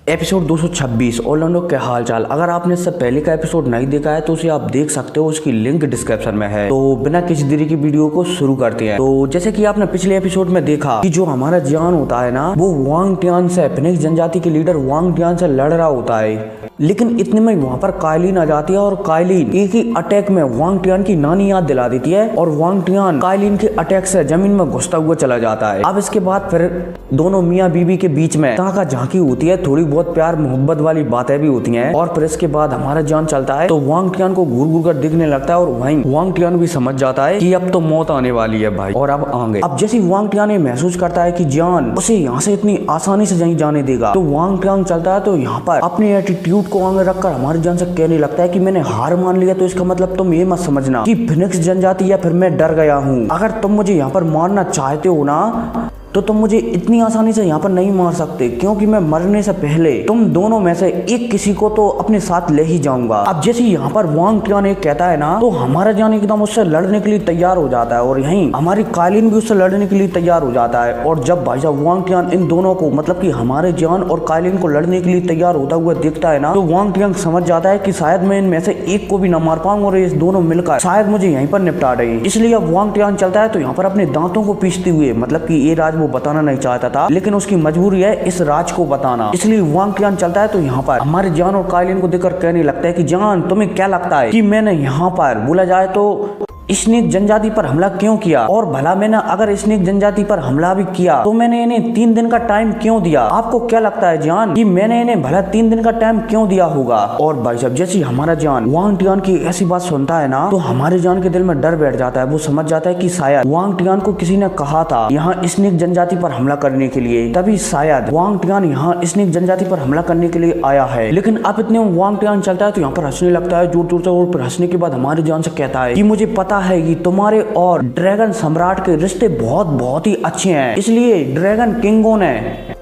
Episode 226 Orlando के हाल चाल। अगर आपने इससे पहले का एपिसोड नहीं देखा है तो उसे आप देख सकते हो, उसकी लिंक डिस्क्रिप्शन में है। तो बिना किसी देरी की वीडियो को शुरू करते हैं। तो जैसे कि आपने पिछले एपिसोड में देखा कि जो हमारा जियान होता है ना, वो वांग टियान से, फिनिक्स जनजाति के लीडर वांग टियान से लड़ रहा होता है। लेकिन इतने में वहाँ पर कायलिन आ जाती है और कायलिन एक ही अटैक में वांग टियान की नानी याद दिला देती है और वांग टियान कायलिन के अटैक से जमीन में घुसता हुआ चला जाता है। अब इसके बाद फिर दोनों मियाँ बीबी के बीच में ताका झांकी होती है, थोड़ी बहुत प्यार मोहब्बत वाली बातें भी होती हैं। और फिर इसके बाद हमारा जान चलता है तो वांग टियान को घूर घूर कर दिखने लगता है और वहीं वांग टियान भी समझ जाता है कि अब तो मौत आने वाली है भाई, और अब आगे। अब जैसे वांग टियान ये महसूस करता है कि जान उसे यहाँ से इतनी आसानी से नहीं जाने देगा, तो वांग टियान चलता है तो यहाँ पर अपने एटीट्यूड को आगे रखकर हमारे जान से कहने लगता है कि मैंने हार मान लिया, तो इसका मतलब तुम ये मत समझना कि फिनिक्स जनजाति या फिर मैं डर गया हूँ। अगर तुम मुझे यहाँ पर मारना चाहते हो ना, तो तुम मुझे इतनी आसानी से यहाँ पर नहीं मार सकते, क्योंकि मैं मरने से पहले तुम दोनों में से एक किसी को तो अपने साथ ले ही जाऊंगा। अब जैसे यहाँ पर वांग टियान एक कहता है ना, तो हमारा जान एकदम उससे लड़ने के लिए तैयार हो जाता है और यहीं हमारी कायलिन भी उससे लड़ने के लिए तैयार हो जाता है। और जब भाई साहब वांग टियान इन दोनों को, मतलब कि हमारे जान और कायलिन को लड़ने के लिए तैयार होता हुआ देखता है ना, तो वांग टियान समझ जाता है कि शायद मैं इनमें से एक को भी न मार पाऊंगा और ये दोनों मिलकर शायद मुझे यहीं पर निपटा देंगे। इसलिए अब वांग टियान चलता है तो यहाँ पर अपने दांतों को पीसते हुए, मतलब कि ये राज वो बताना नहीं चाहता था, लेकिन उसकी मजबूरी है इस राज को बताना, इसलिए वांग टियान चलता है तो यहाँ पर हमारे जान और कायलिन को देखकर कहने लगता है कि जान तुम्हें क्या लगता है कि मैंने यहाँ पर बोला जाए तो स्नेक जनजाति पर हमला क्यों किया, और भला मैंने अगर स्नेक जनजाति पर हमला भी किया तो मैंने इन्हें 3 दिन का टाइम क्यों दिया? आपको क्या लगता है जान कि मैंने इन्हें भला 3 दिन का टाइम क्यों दिया होगा? और भाई साहब जैसे हमारा जान वांग टियान की ऐसी बात सुनता है ना, तो हमारे जान के दिल में डर बैठ जाता है। वो समझ जाता है कि शायद वांग टियान को किसी ने कहा था यहाँ स्नेक जनजाति पर हमला करने के लिए, तभी शायद वांग टियान यहाँ स्नेक जनजाति पर हमला करने के लिए आया है। लेकिन अब इतने वांग टियान चलता है तो यहाँ पर हंसने लगता है जोर जोर से, और फिर हंसने के बाद हमारे जान से कहता है कि मुझे पता है कि तुम्हारे और ड्रैगन सम्राट के रिश्ते बहुत ही अच्छे हैं, इसलिए ड्रैगन किंगों ने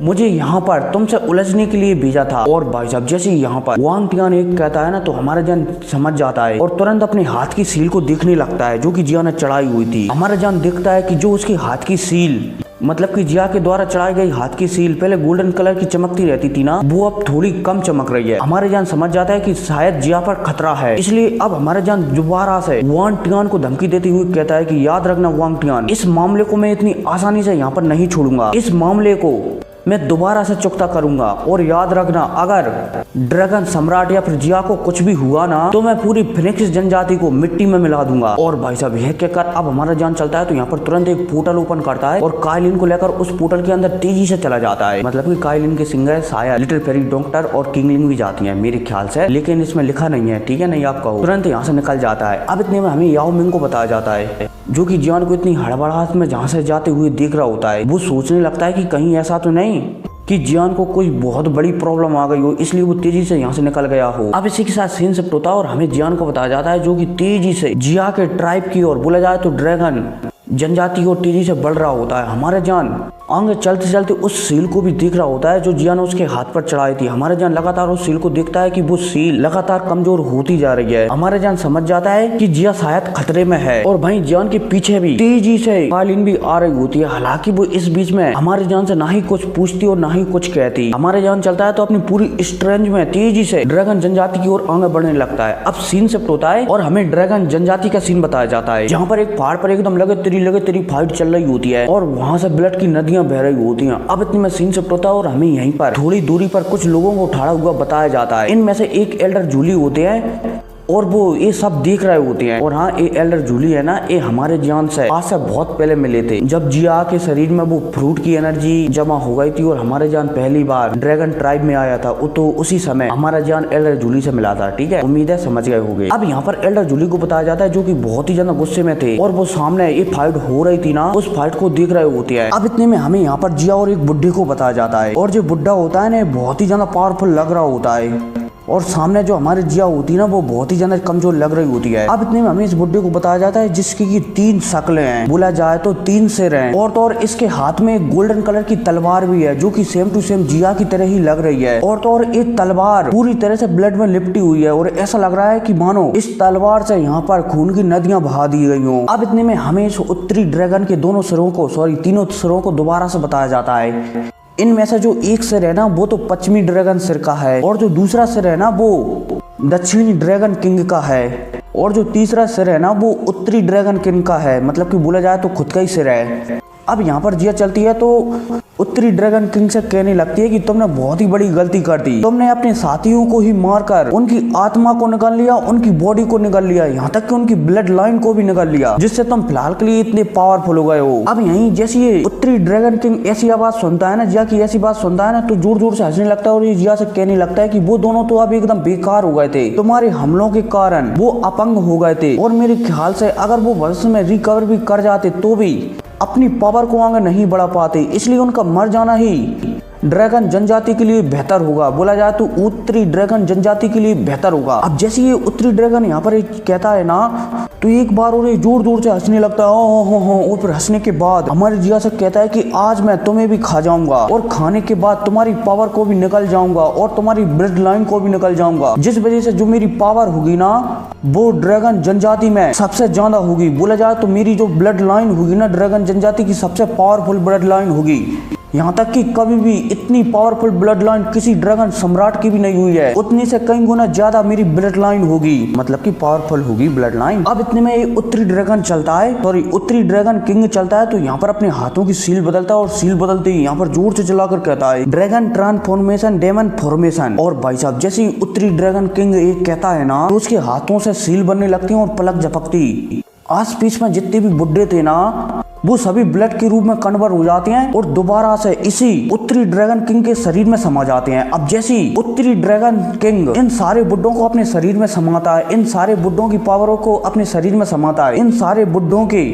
मुझे यहाँ पर तुमसे उलझने के लिए भेजा था। और भाई साहब जैसे यहाँ पर वांग टियान एक कहता है ना, तो हमारा जान समझ जाता है और तुरंत अपने हाथ की सील को देखने लगता है जो कि जिया ने चढ़ाई हुई थी। हमारा जान देखता है कि जो उसके हाथ की सील, मतलब कि जिया के द्वारा चढ़ाई गई हाथ की सील पहले गोल्डन कलर की चमकती रहती थी ना, वो अब थोड़ी कम चमक रही है। हमारे जान समझ जाता है कि शायद जिया पर खतरा है, इसलिए अब हमारे जान दोबारा से वांग टियान को धमकी देते हुए कहता है कि याद रखना वांग टियान, इस मामले को मैं इतनी आसानी से यहाँ पर नहीं छोड़ूंगा, इस मामले को मैं दोबारा से चुकता करूंगा। और याद रखना अगर ड्रैगन सम्राट या फिर जिया को कुछ भी हुआ ना, तो मैं पूरी फिनिक्स जनजाति को मिट्टी में मिला दूंगा। और भाई साहब यह कहकर अब हमारा जान चलता है तो यहाँ पर तुरंत एक पोर्टल ओपन करता है और कायलिन को लेकर उस पोर्टल के अंदर तेजी से चला जाता है। मतलब कि कायलिन के सिंगर शायद लिटिल फेरी डॉक्टर और किंगलिंग भी जाती है मेरे ख्याल से, लेकिन इसमें लिखा नहीं है, ठीक है नहीं आप कहो। तुरंत यहाँ से निकल जाता है। अब इतने में हमें याओ मिंग को बताया जाता है, जो कि जियान को इतनी हड़बड़ाहट में जहाँ से जाते हुए देख रहा होता है। वो सोचने लगता है कि कहीं ऐसा तो नहीं कि जियान को कोई बहुत बड़ी प्रॉब्लम आ गई हो, इसलिए वो तेजी से यहाँ से निकल गया हो। अब इसी के साथ सीन शिफ्ट होता है और हमें जियान को बताया जाता है जो कि तेजी से जिया के ट्राइब की ओर, बोला जाए तो ड्रैगन जनजाति को तेजी से बढ़ रहा होता है। हमारे जान आगे चलते चलते उस सील को भी देख रहा होता है जो जिया ने उसके हाथ पर चढ़ाई थी। हमारे जान लगातार उस सील को देखता है कि वो सील लगातार कमजोर होती जा रही है। हमारे जान समझ जाता है कि जिया शायद खतरे में है, और भाई जान के पीछे भी तेजी से कायलिन भी आ रही होती है। हालांकि वो इस बीच में हमारे जान से ना ही कुछ पूछती और ना ही कुछ कहती। हमारे जान चलता है तो अपनी पूरी स्ट्रेंथ में तेजी से ड्रैगन जनजाति की ओर आगे बढ़ने लगता है। अब सीन शिफ्ट होता है और हमें ड्रैगन जनजाति का सीन बताया जाता है, जहाँ पर एक पहाड़ पर एकदम लगे तेरी फाइट चल रही होती है और वहाँ से ब्लड की नदियां बह रही होती हैं। अब इतने में सीन शिफ्ट होता है और हमें यहीं पर थोड़ी दूरी पर कुछ लोगों को उठाड़ा हुआ बताया जाता है। इनमें से एक एल्डर जूली होते हैं और वो ये सब देख रहे होते हैं। और हाँ, ये एल्डर जूली है ना, ये हमारे जान से आज से बहुत पहले मिले थे, जब जिया के शरीर में वो फ्रूट की एनर्जी जमा हो गई थी और हमारे जान पहली बार ड्रैगन ट्राइब में आया था, तो उसी समय हमारा जान एल्डर जूली से मिला था। ठीक है, उम्मीद है समझ गए होंगे। अब यहाँ पर एल्डर जूली को बताया जाता है जो कि बहुत ही ज्यादा गुस्से में थे और वो सामने ये फाइट हो रही थी ना, उस फाइट को देख रहे होते हैं। अब इतने में हमें यहाँ पर जिया और एक बुड्ढे को बताया जाता है, और जो बुड्ढा होता है ना बहुत ही ज्यादा पावरफुल लग रहा होता है, और सामने जो हमारी जिया होती है ना वो बहुत ही ज्यादा कमजोर लग रही होती है। अब इतने में हमें इस बुड्ढे को बताया जाता है जिसकी की 3 शक्लें हैं, बोला जाए तो 3 सिर हैं, और तो और इसके हाथ में एक गोल्डन कलर की तलवार भी है जो कि सेम टू सेम जिया की तरह ही लग रही है। और तो और ये तलवार पूरी तरह से ब्लड में लिपटी हुई है और ऐसा लग रहा है कि मानो इस तलवार से यहाँ पर खून की नदियां बहा दी गई हों। अब इतने में हमें इस उत्तरी ड्रैगन के दोनों सिरों को, तीनों सिरों को दोबारा से बताया जाता है इनमें से जो एक सिर है ना वो तो पश्चिमी ड्रैगन सिर का है, और जो दूसरा सिर है ना वो दक्षिणी ड्रैगन किंग का है, और जो तीसरा सिर है ना वो उत्तरी ड्रैगन किंग का है, मतलब कि बोला जाए तो खुद का ही सिर है। अब यहाँ पर जिया चलती है तो उत्तरी ड्रैगन किंग से कहने लगती है कि तुमने बहुत ही बड़ी गलती कर दी, तुमने अपने साथियों को ही मारकर उनकी आत्मा को निकाल लिया, उनकी बॉडी को निकाल लिया, यहाँ तक कि उनकी ब्लड लाइन को भी निकाल लिया, जिससे तुम फिलहाल के लिए इतने पावरफुल हो गए हो। अब यहीं जैसे ये उत्तरी ड्रैगन किंग ऐसी आवाज सुनता है ना, जिया की ऐसी बात सुनता है ना, तो जोर जोर से हंसने लगता है और ये जिया से कहने लगता है कि वो दोनों तो अब एकदम बेकार हो गए थे, तुम्हारे हमलों के कारण वो अपंग हो गए थे, और मेरे ख्याल से अगर वो भविष्य में रिकवर भी कर जाते तो भी अपनी पावर को आगे नहीं बढ़ा पाते, इसलिए उनका मर जाना ही ड्रैगन जनजाति के लिए बेहतर होगा। बोला जाए तो उत्तरी ड्रैगन जनजाति के लिए बेहतर होगा। अब जैसे ये उत्तरी ड्रैगन यहाँ पर कहता है ना, तो एक बार और ये जोर जोर से हंसने लगता है और फिर हंसने के बाद हमारे जिया से कहता है कि आज मैं तुम्हें भी खा जाऊंगा, और खाने के बाद तुम्हारी पावर को भी निकल जाऊंगा, और तुम्हारी ब्लड लाइन को भी निकल जाऊंगा, जिस वजह से जो मेरी पावर होगी ना वो ड्रैगन जनजाति में सबसे ज्यादा होगी। बोला जाए तो मेरी जो ब्लड लाइन होगी ना ड्रैगन जनजाति की सबसे पावरफुल ब्लड लाइन होगी, यहाँ तक कि कभी भी इतनी पावरफुल ब्लड लाइन किसी ड्रैगन सम्राट की भी नहीं हुई है, उतनी से कई गुना ज्यादा मेरी ब्लड लाइन होगी, मतलब कि पावरफुल होगी ब्लड लाइन। अब इतने में ये उत्तरी ड्रैगन चलता है, सॉरी उत्तरी ड्रैगन किंग चलता है, तो यहाँ पर अपने हाथों की सील बदलता है, और सील बदलते ही यहाँ पर जोर से चलाकर कहता है ड्रैगन ट्रांसफॉर्मेशन डेमन फॉर्मेशन। और भाई साहब जैसे ही उत्तरी ड्रैगन किंग एक कहता है ना, तो उसके हाथों से सील बनने लगती है और पलक झपकती आस पास में जितने भी बुड्ढे थे ना वो सभी ब्लड के रूप में कन्वर्ट हो जाते हैं और दोबारा से इसी उत्तरी ड्रैगन किंग के शरीर में समा जाते हैं। अब जैसे उत्तरी ड्रैगन किंग इन सारे बुड्ढों को अपने शरीर में समाता है, इन सारे बुड्ढों की पावरों को अपने शरीर में समाता है, इन सारे बुड्ढों के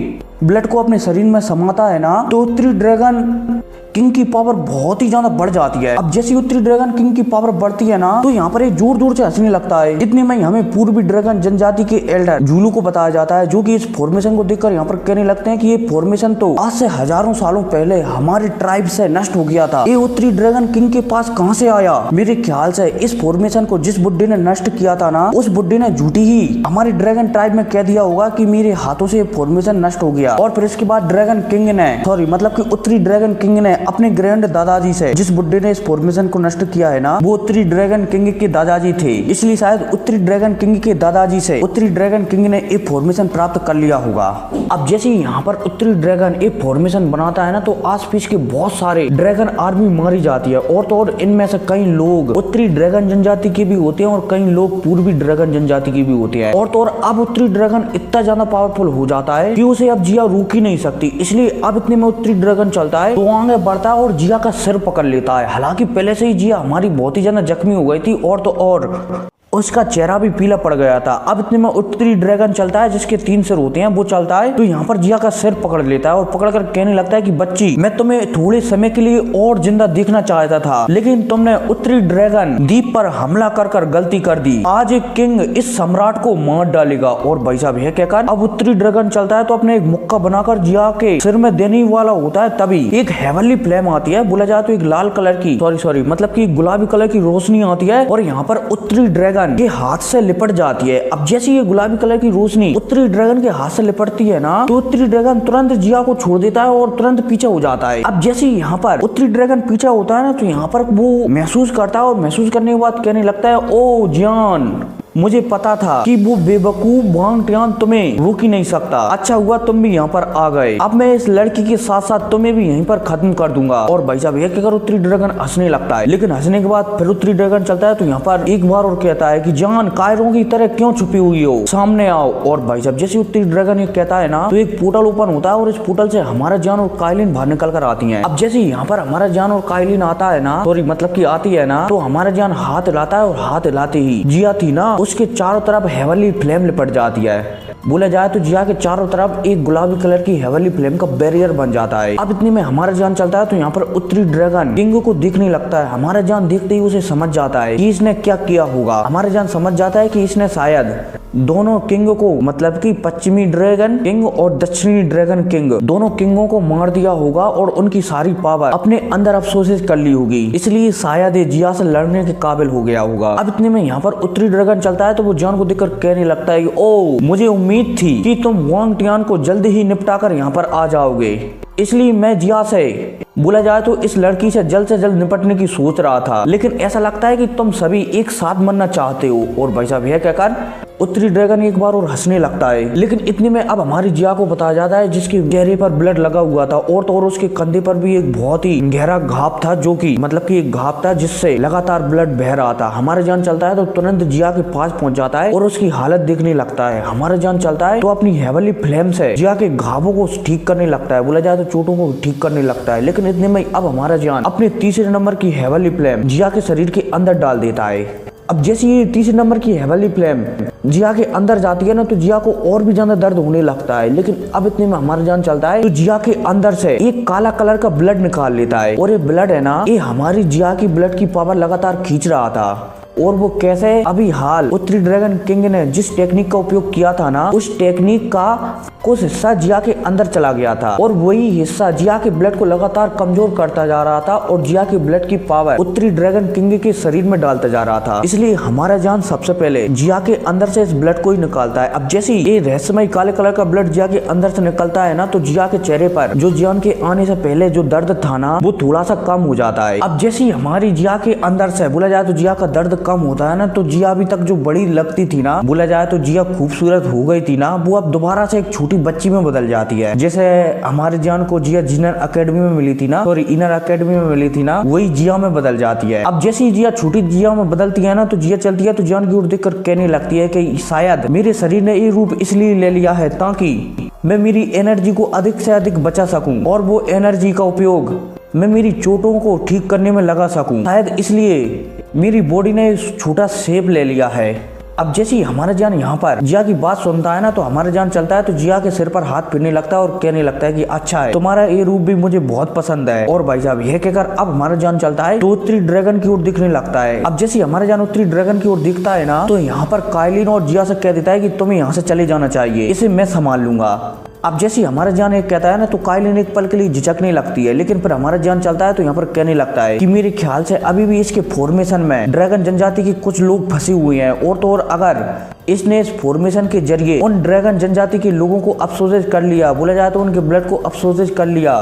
ब्लड को अपने शरीर में समाता है ना, तो उत्तरी ड्रैगन किंग की पावर बहुत ही ज्यादा बढ़ जाती है। अब जैसे उत्तरी ड्रैगन किंग की पावर बढ़ती है ना, तो यहाँ पर एक जोर जोर से हंसने लगता है। इतने में हमें पूर्वी ड्रैगन जनजाति के एल्डर जूलू को बताया जाता है, जो कि इस फॉर्मेशन को देखकर यहाँ पर कहने लगते हैं कि ये फॉर्मेशन तो आज से हजारों सालों पहले हमारे ट्राइब से नष्ट हो गया था। ये उत्तरी ड्रैगन किंग के पास कहाँ से आया? मेरे ख्याल से इस फॉर्मेशन को जिस बुड्ढे ने नष्ट किया था ना, उस बुड्ढे ने झूठी ही हमारे ड्रैगन ट्राइब में कह दिया होगा कि मेरे हाथों से फॉर्मेशन नष्ट हो गया। और फिर इसके बाद ड्रैगन किंग ने मतलब कि उत्तरी ड्रैगन किंग ने अपने ग्रैंड दादाजी से, जिस बुड्ढे ने इस फॉर्मेशन को नष्ट किया है ना, वो उत्तरी ड्रैगन किंग के दादाजी थे, इसलिए शायद उत्तरी ड्रैगन किंग के दादाजी से उत्तरी ड्रैगन किंग ने एक फॉर्मेशन प्राप्त कर लिया होगा। अब जैसे यहाँ पर उत्तरी ड्रैगन एक फॉर्मेशन बनाता है ना, तो आसपास के बहुत सारे ड्रैगन आर्मी मारी जाती है, और तो और इनमें से कई लोग उत्तरी ड्रैगन जनजाति के भी होते हैं और कई लोग पूर्वी ड्रैगन जनजाति के भी होते हैं। और तो और अब उत्तरी ड्रैगन इतना ज्यादा पावरफुल हो जाता है कि उसे अब जिया रोक ही नहीं सकती, इसलिए अब इतने में उत्तरी ड्रैगन चलता है तो आगे बढ़ता है और जिया का सिर पकड़ लेता है। हालांकि पहले से ही जिया हमारी बहुत ही ज्यादा जख्मी हो गई थी, और तो और उसका चेहरा भी पीला पड़ गया था। अब इतने में उत्तरी ड्रैगन चलता है, जिसके 3 सिर होते हैं, वो चलता है तो यहाँ पर जिया का सिर पकड़ लेता है और पकड़कर कहने लगता है कि बच्ची, मैं तुम्हें थोड़े समय के लिए और जिंदा देखना चाहता था, लेकिन तुमने उत्तरी ड्रैगन द्वीप पर हमला कर गलती कर दी। आज एक किंग इस सम्राट को मार डालेगा। और भाई साहब यह कहकर अब उत्तरी ड्रैगन चलता है तो अपने एक मुक्का बनाकर जिया के सिर में देने वाला होता है, तभी एक हेवनली फ्लेम आती है। बोला जाए तो एक लाल कलर की सॉरी मतलब की गुलाबी कलर की रोशनी आती है और यहाँ पर उत्तरी ड्रैगन के हाथ से लिपट जाती है। अब जैसे ये गुलाबी कलर की रोशनी उत्तरी ड्रैगन के हाथ से लिपटती है ना, तो उत्तरी ड्रैगन तुरंत जिया को छोड़ देता है और तुरंत पीछे हो जाता है। अब जैसे यहाँ पर उत्तरी ड्रैगन पीछे होता है ना, तो यहाँ पर वो महसूस करता है और महसूस करने के बाद कहने लगता है, ओ जान, मुझे पता था कि वो बेवकूफ वांग टियान तुम्हें रोक ही नहीं सकता। अच्छा हुआ तुम भी यहाँ पर आ गए। अब मैं इस लड़की के साथ साथ तुम्हें भी यहीं पर खत्म कर दूंगा। और भाई साहब यह कहकर उत्तरी ड्रैगन हंसने लगता है, लेकिन हंसने के बाद फिर उत्तरी ड्रैगन चलता है तो यहाँ पर एक बार और कहता है कि जान, कायरों की तरह क्यों छुपी हुई हो, सामने आओ। और भाई साहब जैसे उत्तरी ड्रैगन ये कहता है ना, तो एक पोर्टल ओपन होता है और इस पोर्टल से हमारा जान और काइलिन बाहर निकल कर आती है। अब जैसे यहाँ पर हमारा जान और काइलिन आता है ना, सॉरी मतलब की आती है ना, तो हमारा जान हाथ हिलाता है और हाथ हिलाते ही जिया थी ना, उसके चारों तरफ हेवनली फ्लेम लिपट जाती है। बोला जाए तो जिया के चारों तरफ एक गुलाबी कलर की हेवनली फ्लेम का बैरियर बन जाता है। अब इतने में हमारा जान चलता है तो यहाँ पर उत्तरी ड्रैगन किंग को दिखने लगता है। हमारा जान देखते ही उसे समझ जाता है कि इसने क्या किया होगा। हमारा जान समझ जाता है कि इसने शायद दोनों किंग को, मतलब कि पश्चिमी ड्रैगन किंग और दक्षिणी ड्रैगन किंग, दोनों किंगों को मार दिया होगा और उनकी सारी पावर अपने अंदर अफसोस कर ली होगी, इसलिए शायद ये जिया से लड़ने के काबिल हो गया होगा। अब इतने में यहाँ पर उत्तरी ड्रैगन चलता है तो वो जान को देखकर कहने लगता है, ओ मुझे उम्मीद थी कि तुम वांग टियान को जल्द ही निपटाकर यहाँ पर आ जाओगे, इसलिए मैं जिया से बोला जाए तो इस लड़की से जल्द निपटने की सोच रहा था, लेकिन ऐसा लगता है कि तुम सभी एक साथ मरना चाहते हो। और भाई साहब यह कहकर उत्तरी ड्रैगन एक बार और हंसने लगता है। लेकिन इतने में अब हमारी जिया को बताया जाता है जिसके चेहरे पर ब्लड लगा हुआ था और तो और उसके कंधे पर भी एक बहुत ही गहरा घाव था, जो कि मतलब कि एक घाव था जिससे लगातार ब्लड बह रहा था। हमारा जान चलता है तो तुरंत जिया के पास पहुंच जाता है और उसकी हालत देखने लगता है। हमारा जान चलता है तो अपनी हेवनली फ्लेम से जिया के घावों को ठीक करने लगता है, बोला जाए तो चोटों को ठीक करने लगता है। लेकिन इतने में अब हमारा जान अपने तीसरे नंबर की हेवनली फ्लेम जिया के शरीर के अंदर डाल देता है। अब जैसे ये तीसरे नंबर की हेवनली फ्लेम जिया के अंदर जाती है ना, तो जिया को और भी ज्यादा दर्द होने लगता है। लेकिन अब इतने में हमारा जान चलता है तो जिया के अंदर से एक काला कलर का ब्लड निकाल लेता है। और ये ब्लड है ना, ये हमारी जिया की ब्लड की पावर लगातार खींच रहा था। और वो कैसे, अभी हाल उत्तरी ड्रैगन किंग ने जिस टेक्निक का उपयोग किया था ना, उस टेक्निक का कुछ हिस्सा जिया के अंदर चला गया था और वही हिस्सा जिया के ब्लड को लगातार कमजोर करता जा रहा था और जिया के ब्लड की पावर उत्तरी ड्रैगन किंग के शरीर में डालता जा रहा था। इसलिए हमारा जान सबसे पहले जिया के अंदर से इस ब्लड को ही निकालता है। अब जैसे ये रहस्यमय काले कलर का ब्लड जिया के अंदर से निकलता है ना, तो जिया के चेहरे पर जो जान के आने से पहले जो दर्द था ना, वो थोड़ा सा कम हो जाता है। अब जैसे हमारी जिया के अंदर से बोला जाए तो जिया का दर्द कम होता है ना, तो जिया अभी तक जो बड़ी लगती थी ना, बोला जाए तो जिया खूबसूरत हो गई थी ना, वो अब दोबारा से एक छोटी बच्ची में बदल जाती है। जैसे हमारे जान को जिया जिनर अकेडमी में मिली थी ना, सॉरी इनर अकेडमी में मिली थी ना, वही जिया में बदल जाती है। अब जैसे ही जिया छोटी जिया में बदलती है ना, तो जिया चलती है तो जान की ओर देखकर कहने लगती है कि शायद मेरे शरीर ने ये रूप इसलिए ले लिया है ताकि मैं मेरी एनर्जी को अधिक से अधिक बचा सकूं और वो एनर्जी का उपयोग मैं मेरी चोटों को ठीक करने में लगा सकूं। शायद इसलिए मेरी बॉडी ने छोटा शेप ले लिया है। अब जैसे ही हमारा जान यहाँ पर जिया की बात सुनता है ना, तो हमारा जान चलता है तो जिया के सिर पर हाथ फिरने लगता है और कहने लगता है कि अच्छा है, तुम्हारा ये रूप भी मुझे बहुत पसंद है। और भाई साहब यह कहकर अब हमारा जान चलता है तो उत्तरी ड्रैगन की ओर दिखने लगता है। अब जैसे हमारा जान उत्तरी ड्रैगन की ओर दिखता है ना, तो यहाँ पर काइलिन और जिया से कह देता है कि तुम्हें यहाँ से चले जाना चाहिए, इसे मैं संभाल लूंगा। अब जैसे हमारा जान एक कहता है ना, तो काइलिन एक पल के लिए झिझकने लगती है, लेकिन फिर हमारा जान चलता है तो यहाँ पर कहने लगता है कि मेरे ख्याल से अभी भी इसके फॉर्मेशन में ड्रैगन जनजाति के कुछ लोग फंसे हुए हैं और तो और अगर इसने इस फॉर्मेशन के जरिए उन ड्रैगन जनजाति के लोगों को अब्सोर्ब कर लिया, बोला जाए तो उनके ब्लड को अब्सोर्ब कर लिया,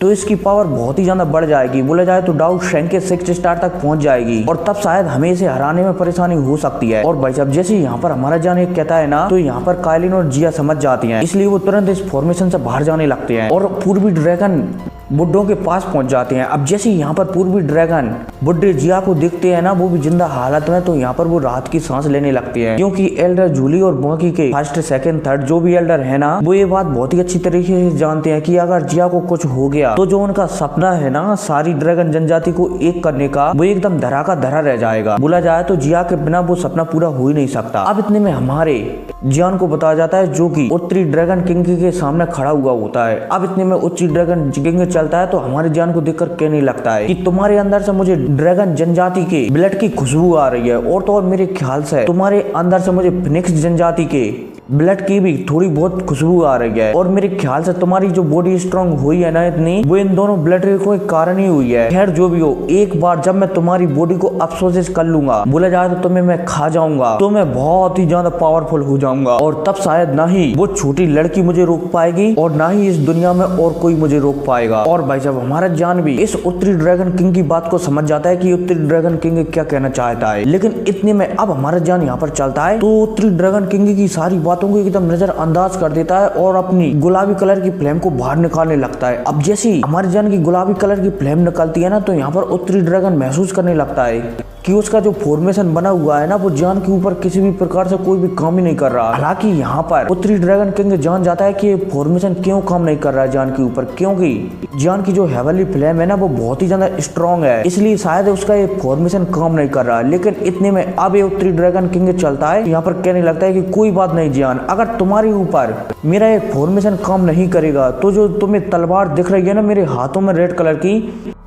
तो इसकी पावर बहुत ही ज्यादा बढ़ जाएगी। बोला जाए तो डाउ शैंक के 6 स्टार तक पहुंच जाएगी और तब शायद हमें इसे हराने में परेशानी हो सकती है। और भाई साहब जैसे यहाँ पर हमारा जान एक कहता है ना, तो यहाँ पर काइलिन और जिया समझ जाती हैं, इसलिए वो तुरंत इस फॉर्मेशन से बाहर जाने लगते हैं और पूर्वी ड्रैगन बुड्ढों के पास पहुंच जाते हैं। अब जैसे यहाँ पर पूर्वी ड्रैगन बुड्ढे जिया को देखते हैं ना, वो भी जिंदा हालत में, तो यहाँ पर वो राहत की सांस लेने लगते हैं, क्योंकि एल्डर जूली और बाकी के फर्स्ट सेकंड थर्ड जो भी एल्डर है ना, वो ये बात बहुत ही अच्छी तरीके से जानते हैं कि अगर जिया को कुछ हो गया तो जो उनका सपना है ना सारी ड्रैगन जनजाति को एक करने का, वो एकदम धरा का धरा रह जाएगा। बोला जाए तो जिया के बिना वो सपना पूरा हो ही नहीं सकता। अब इतने में हमारे जियान को बताया जाता है जो कि उत्तरी ड्रैगन किंग के सामने खड़ा हुआ होता है। अब इतने में उत्तरी ड्रैगन किंग चलता है तो हमारे जान को देखकर कहने लगता है कि तुम्हारे अंदर से मुझे ड्रैगन जनजाति के ब्लड की खुशबू आ रही है और तो और मेरे ख्याल से तुम्हारे अंदर से मुझे फिनिक्स जनजाति के ब्लड की भी थोड़ी बहुत खुशबू आ रही है और मेरे ख्याल से तुम्हारी जो बॉडी स्ट्रांग हुई है ना इतनी, वो इन दोनों ब्लड के कोई कारण ही हुई है। खैर जो भी हो, एक बार जब मैं तुम्हारी बॉडी को अब्सोर्ब कर लूंगा, बोला जाए तो तुम्हें मैं खा जाऊंगा, तो मैं बहुत ही ज्यादा पावरफुल हो जाऊंगा और तब शायद ना ही वो छोटी लड़की मुझे रोक पाएगी और ना ही इस दुनिया में और कोई मुझे रोक पाएगा। और भाई साहब हमारा जान भी इस उत्तरी ड्रैगन किंग की बात को समझ जाता है कि उत्तरी ड्रैगन किंग क्या कहना चाहता है। लेकिन इतने में अब हमारा जान यहाँ पर चलता है तो उत्तरी ड्रैगन किंग की सारी बातों को एकदम नजरअंदाज कर देता है और अपनी गुलाबी कलर की फ्लेम को बाहर निकालने लगता है। अब जैसे ही हमारे जान की गुलाबी कलर की फ्लेम निकलती है ना, तो यहाँ पर उत्तरी ड्रैगन महसूस करने लगता है कि उसका जो फॉर्मेशन बना हुआ है ना, वो जान के ऊपर किसी भी प्रकार से कोई भी काम ही नहीं कर रहा। हालांकि यहाँ पर उत्तरी ड्रैगन किंग जान जाता है कि ये फॉर्मेशन क्यों काम नहीं कर रहा है जान के ऊपर, क्योंकि जान की जो हेवनली फ्लेम है ना, वो बहुत ही ज्यादा स्ट्रॉन्ग है, इसलिए शायद उसका ये फॉर्मेशन काम नहीं कर रहा। लेकिन इतने में अब ये उत्तरी ड्रैगन किंग चलता है, यहाँ पर कहने लगता है कि कोई बात नहीं जान, अगर तुम्हारे ऊपर मेरा ये फॉर्मेशन काम नहीं करेगा तो जो तुम्हें तलवार दिख रही है ना मेरे हाथों में रेड कलर की,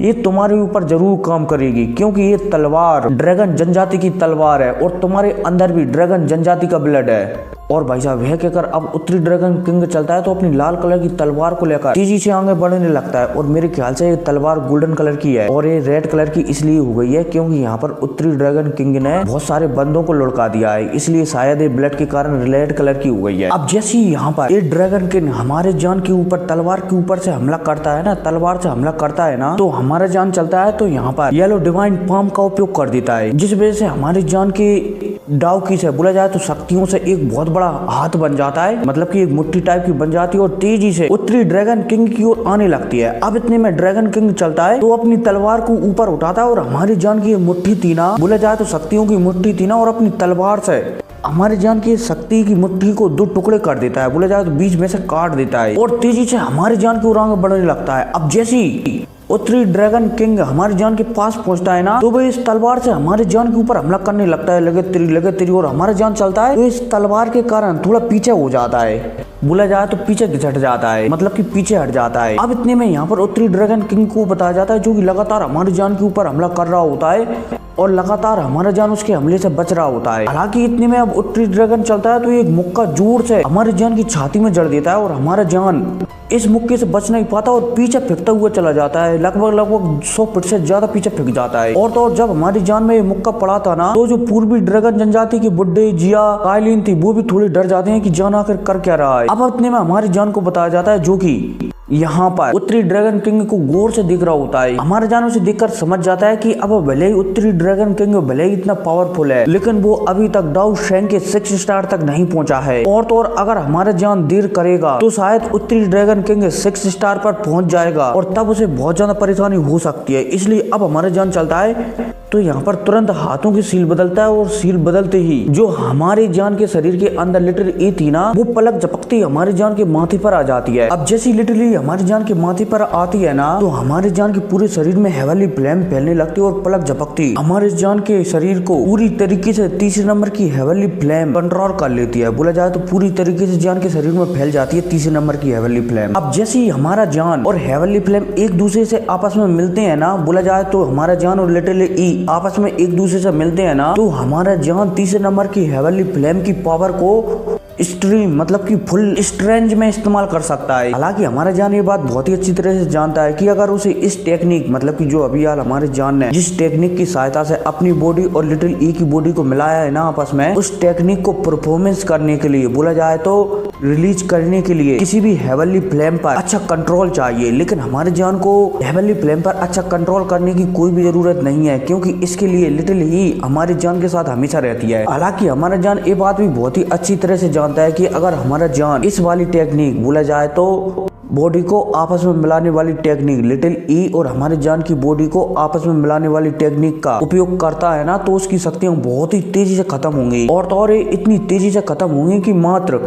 ये तुम्हारे ऊपर जरूर काम करेगी, क्योंकि ये तलवार ड्रैगन जनजाति की तलवार है और तुम्हारे अंदर भी ड्रैगन जनजाति का ब्लड है। और भाई साहब यह कहकर अब उत्तरी ड्रैगन किंग चलता है तो अपनी लाल कलर की तलवार को लेकर तेजी से आगे बढ़ने लगता है। और मेरे ख्याल से ये तलवार गोल्डन कलर की है और ये रेड कलर की इसलिए हो गई है क्योंकि यहाँ पर उत्तरी ड्रैगन किंग ने बहुत सारे बंदों को लुढ़का दिया है, इसलिए शायद ये ब्लड के कारण रेड कलर की हो गई है। अब जैसे ही यहाँ पर ये ड्रैगन किंग हमारे जान के ऊपर तलवार के ऊपर से हमला करता है ना, तलवार से हमला करता है ना, तो हमारा जान चलता है तो यहाँ पर येलो डिवाइन पाम का उपयोग कर देता है, जिस वजह से हमारी जान की डाव की से बोला जाए तो शक्तियों से एक बहुत बड़ा हाथ बन जाता है, मतलब कि एक मुट्ठी टाइप की बन जाती है और तेजी से उत्तरी ड्रैगन किंग की ओर आने लगती है। अब इतने में ड्रैगन किंग चलता है तो अपनी तलवार को ऊपर उठाता है और हमारी जान की मुट्ठी थी ना, बोला जाए तो शक्तियों की मुट्ठी थी ना, और अपनी तलवार से हमारे जान की शक्ति की मुट्ठी को दो टुकड़े कर देता है, बोला जाए तो बीच में से काट देता है और तेजी से हमारी जान की ओर आगे बढ़ने लगता है। अब जैसी उत्तरी ड्रैगन किंग हमारी जान के पास पहुंचता है ना, तो वो इस तलवार से हमारे जान के ऊपर हमला करने लगता है, लगे तेरी और हमारा जान चलता है तो इस तलवार के कारण थोड़ा पीछे हो जाता है, बोला जाए तो पीछे घिसट जाता है, मतलब कि पीछे हट जाता है। अब इतने में यहाँ पर उत्तरी ड्रैगन किंग को बताया जाता है जो कि लगातार हमारी जान के ऊपर हमला कर रहा होता है और लगातार हमारा जान उसके हमले से बच रहा होता है। हालांकि इतने में अब उत्तरी ड्रैगन चलता है तो एक मुक्का जोर से हमारी जान की छाती में जड़ देता है और हमारा जान इस मुक्के से बच नहीं पाता और पीछे फेंकता हुआ चला जाता है, लगभग 100 फीट से ज्यादा पीछे फेंक जाता है। और तो और जब हमारी जान में ये मुक्का पड़ा था ना, तो जो पूर्वी ड्रैगन जनजाति के बुड्ढे जिया काइलिन थी वो भी थोड़ी डर जाते हैं कि जान आकर कर क्या रहा है। अब इतने में हमारी जान को बताया जाता है जो कि यहाँ पर उत्तरी ड्रैगन किंग को गौर से दिख रहा होता है। हमारे जान उसे देखकर समझ जाता है कि अब भले ही उत्तरी ड्रैगन किंग भले ही इतना पावरफुल है, लेकिन वो अभी तक डाउ शैंग के 6 स्टार तक नहीं पहुंचा है। और तो और अगर हमारा जान देर करेगा तो शायद उत्तरी ड्रैगन किंग 6 स्टार पर पहुंच जाएगा और तब उसे बहुत ज्यादा परेशानी हो सकती है। इसलिए अब हमारा जान चलता है तो यहाँ पर तुरंत हाथों की सील बदलता है और सील बदलते ही जो हमारी जान के शरीर के अंदर लिटिल ई थी ना, वो पलक झपकती हमारी जान के माथे पर आ जाती है। अब जैसी लिटिल ई हमारी जान के माथे पर आती है ना, तो हमारे जान के पूरे शरीर में हेवनली फ्लेम फैलने लगती है और पलक झपकती हमारे जान के शरीर को पूरी तरीके से तीसरे नंबर की हेवनली फ्लेम कंट्रोल कर लेती है। बोला जाए तो पूरी तरीके से जान के शरीर में फैल जाती है तीसरे नंबर की हेवनली फ्लेम। अब जैसे ही हमारा जान और हेवनली फ्लेम एक दूसरे से आपस में मिलते हैं ना, बोला जाए तो हमारा जान और लिटिल ई आपस में एक दूसरे से मिलते हैं ना, तो हमारा जान तीसरे नंबर की हेवनली फ्लेम की पावर को स्ट्रीम मतलब कि फुल स्ट्रेंज में इस्तेमाल कर सकता है। हालांकि हमारा जान ये बात बहुत ही अच्छी तरह से जानता है कि अगर उसे इस टेक्निक मतलब कि जो अभी यार हमारे जान ने जिस टेक्निक की सहायता से अपनी बॉडी और लिटिल ई की बॉडी को मिलाया है ना आपस में, उस टेक्निक को परफॉर्मेंस करने के लिए बोला जाए तो रिलीज करने के लिए किसी भी हेवनली फ्लेम पर अच्छा कंट्रोल चाहिए। लेकिन हमारे जान को हेवनली फ्लेम पर अच्छा कंट्रोल करने की कोई भी जरूरत नहीं है, क्योंकि इसके लिए लिटिल ई हमारी जान के साथ हमेशा रहती है। हालांकि हमारा जान ये बात भी बहुत ही अच्छी तरह से जानता है कि अगर हमारा जान इस वाली टेक्निक बोला जाए तो बॉडी को आपस में मिलाने वाली टेक्निक लिटिल ई और हमारे जान की बॉडी को आपस में मिलाने वाली टेक्निक का उपयोग करता है ना, तो उसकी शक्तियां बहुत ही तेजी से खत्म होंगी और तो और इतनी तेजी से खत्म होंगी कि मात्र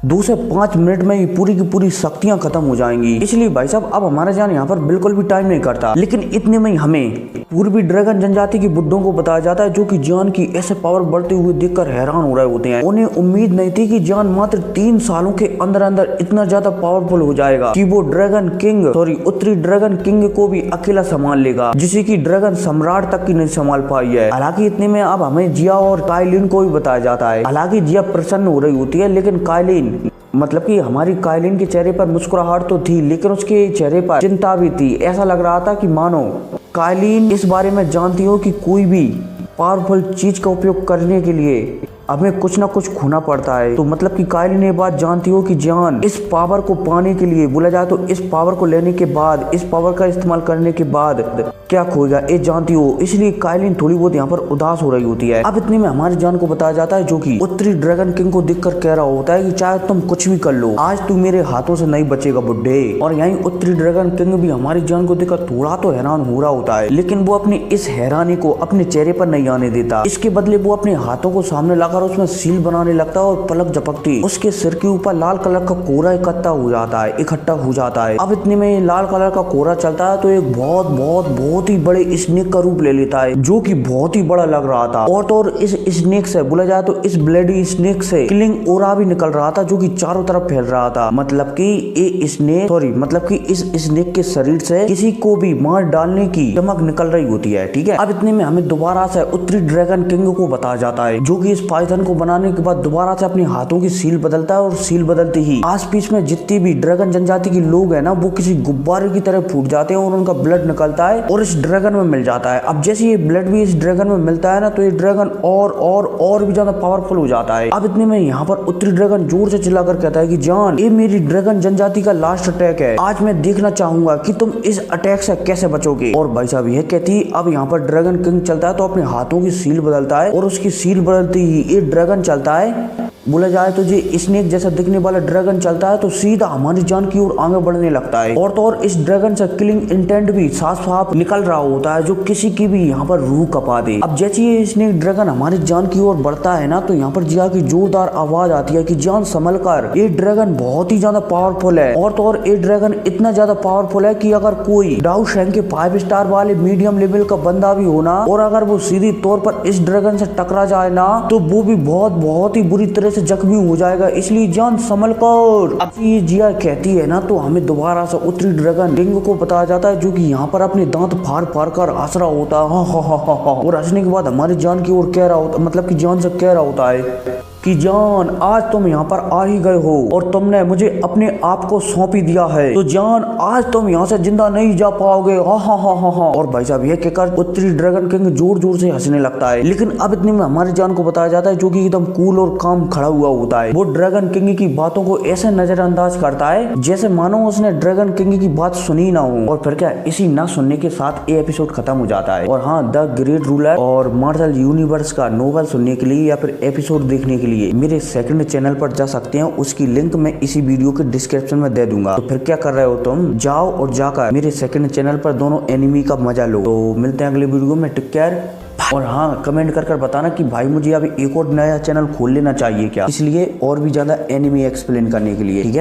2 से 5 मिनट में ही पूरी की पूरी शक्तियां खत्म हो जाएंगी। इसलिए भाई साहब अब हमारा जान यहाँ पर बिल्कुल भी टाइम नहीं करता। लेकिन इतने में हमें पूर्वी ड्रैगन जनजाति के बुड्ढों को बताया जाता है जो कि जान की ऐसे पावर बढ़ते हुए देखकर हैरान हो रहे होते हैं। उन्हें उम्मीद नहीं थी कि जान मात्र 3 सालों के अंदर अंदर इतना ज्यादा पावरफुल हो जाएगा कि वो ड्रैगन किंग उत्तरी ड्रैगन किंग को भी अकेला संभाल लेगा, जिसे कि ड्रैगन सम्राट तक की नहीं संभाल पाई है। हालांकि इतने में अब हमें जिया और काइलिन को भी बताया जाता है। हालांकि जिया प्रसन्न हो रही होती है, लेकिन काइलिन मतलब कि हमारी काइलिन के चेहरे पर मुस्कुराहट तो थी, लेकिन उसके चेहरे पर चिंता भी थी। ऐसा लग रहा था कि मानो काइलिन इस बारे में जानती हो कि कोई भी पावरफुल चीज का उपयोग करने के लिए हमें कुछ ना कुछ खोना पड़ता है। तो मतलब कि काइलिन ये बात जानती हो कि जान इस पावर को पाने के लिए बोला जाए तो इस पावर को लेने के बाद, इस पावर का इस्तेमाल करने के बाद क्या खोएगा ये जानती हो। इसलिए काइलिन थोड़ी बहुत यहाँ पर उदास हो रही होती है। अब इतने में हमारी जान को बताया जाता है जो कि उत्तरी ड्रैगन किंग को देखकर कह रहा होता है कि चाहे तुम कुछ भी कर लो, आज तू मेरे हाथों से नहीं बचेगा बुड्ढे। और यहीं उत्तरी ड्रैगन किंग भी हमारी जान को देखकर थोड़ा तो हैरान हो रहा होता है, लेकिन वो अपनी इस हैरानी को अपने चेहरे पर नहीं आने देता। इसके बदले वो अपने हाथों को सामने लाकर उसमें सील बनाने लगता है और पलक झपकती उसके सिर के ऊपर लाल कलर का कोरा इकट्ठा हो जाता है। अब इतने में लाल कलर का कोरा चलता है तो एक बहुत ही बड़े स्नेक का रूप ले लेता है, जो कि बहुत ही बड़ा लग रहा था। और तो और इस स्नेक से बोला जाए तो इस ब्लेडी स्नेक से किलिंग ओरा भी निकल रहा था, जो कि चारों तरफ फैल रहा था। मतलब कि इस स्नेक के शरीर से किसी को भी मार डालने की चमक निकल रही होती है। ठीक है, अब इतने में हमें दोबारा से उत्तरी ड्रैगन किंग को बताया जाता है जो कि इस फाइट बर्तन को बनाने के बाद दोबारा से अपने हाथों की सील बदलता है और सील बदलते ही आस पास में जितनी भी ड्रैगन जनजाति के लोग हैं ना वो किसी गुब्बारे की तरह फूट जाते हैं और उनका ब्लड निकलता है और इस ड्रैगन में मिल जाता है। अब जैसे ये ब्लड भी इस ड्रैगन में मिलता है ना तो ये ड्रैगन और भी ज्यादा पावरफुल हो जाता है। अब इतने में यहाँ पर उत्तरी ड्रैगन जोर से चिल्लाकर कहता है कि जान, ये मेरी ड्रैगन जनजाति का लास्ट अटैक है, आज मैं देखना चाहूंगा कि तुम इस अटैक से कैसे बचोगे। और भाई साहब यह कहती अब यहाँ पर ड्रैगन किंग चलता है तो अपने हाथों की सील बदलता है और उसकी सील बदलते ही ये ड्रैगन चलता है। बोला जाए तो ये स्नेक जैसा दिखने वाला ड्रैगन चलता है तो सीधा हमारी जान की ओर आगे बढ़ने लगता है। और तो और इस ड्रैगन से किलिंग इंटेंट भी साफ साफ निकल रहा होता है जो किसी की भी यहाँ पर रूह कपा दे। अब जैसे ये स्नेक ड्रैगन हमारी जान की ओर बढ़ता है ना तो यहाँ पर जिया की जोरदार आवाज आती है कि जान संभल कर, ये ड्रैगन बहुत ही ज्यादा पावरफुल है। और तो और ये ड्रैगन इतना ज्यादा पावरफुल है कि अगर कोई डाउ शैंक के 5 स्टार वाले मीडियम लेवल का बंदा भी होना और अगर वो सीधी तौर पर इस ड्रैगन से टकरा जाए ना तो वो भी बहुत ही बुरी तरह से जख्मी हो जाएगा, इसलिए जान संभल कर। अब ये जिया कहती है ना तो हमें दोबारा से उत्तरी ड्रैगन किंग को बताया जाता है जो कि यहाँ पर अपने दांत फाड़ फाड़ कर हंस रहा होता है और हंसने के बाद हमारी जान की ओर कह रहा होता, मतलब कि जान से कह रहा होता है कि जान आज तुम यहाँ पर आ ही गए हो और तुमने मुझे अपने आप को सौंप ही दिया है तो जान आज तुम यहाँ से जिंदा नहीं जा पाओगे। हा। और भाई साहब ये कहकर उत्तरी ड्रैगन किंग जोर जोर से हंसने लगता है। लेकिन अब इतने में हमारी जान को बताया जाता है जो कि एकदम कूल और काम खड़ा हुआ होता है। वो ड्रैगन किंग की बातों को ऐसे नजरअंदाज करता है जैसे मानो उसने ड्रैगन किंग की बात सुनी ना हो। और फिर क्या इसी ना सुनने के साथ ये एपिसोड खत्म हो जाता है। और हाँ, द ग्रेट रूलर और मार्शल यूनिवर्स का नोवेल सुनने के लिए या फिर एपिसोड देखने के लिए मेरे सेकंड चैनल पर जा सकते हैं, उसकी लिंक मैं इसी वीडियो के डिस्क्रिप्शन में दे दूंगा। तो फिर क्या कर रहे हो तुम, जाओ और जाकर मेरे सेकंड चैनल पर दोनों एनिमी का मजा लो। तो मिलते हैं अगले वीडियो में, टेक केयर। और हाँ, कमेंट कर बताना कि भाई मुझे अभी एक और नया चैनल खोल लेना चाहिए क्या, इसलिए और भी ज्यादा एनिमी एक्सप्लेन करने के लिए, ठीक है।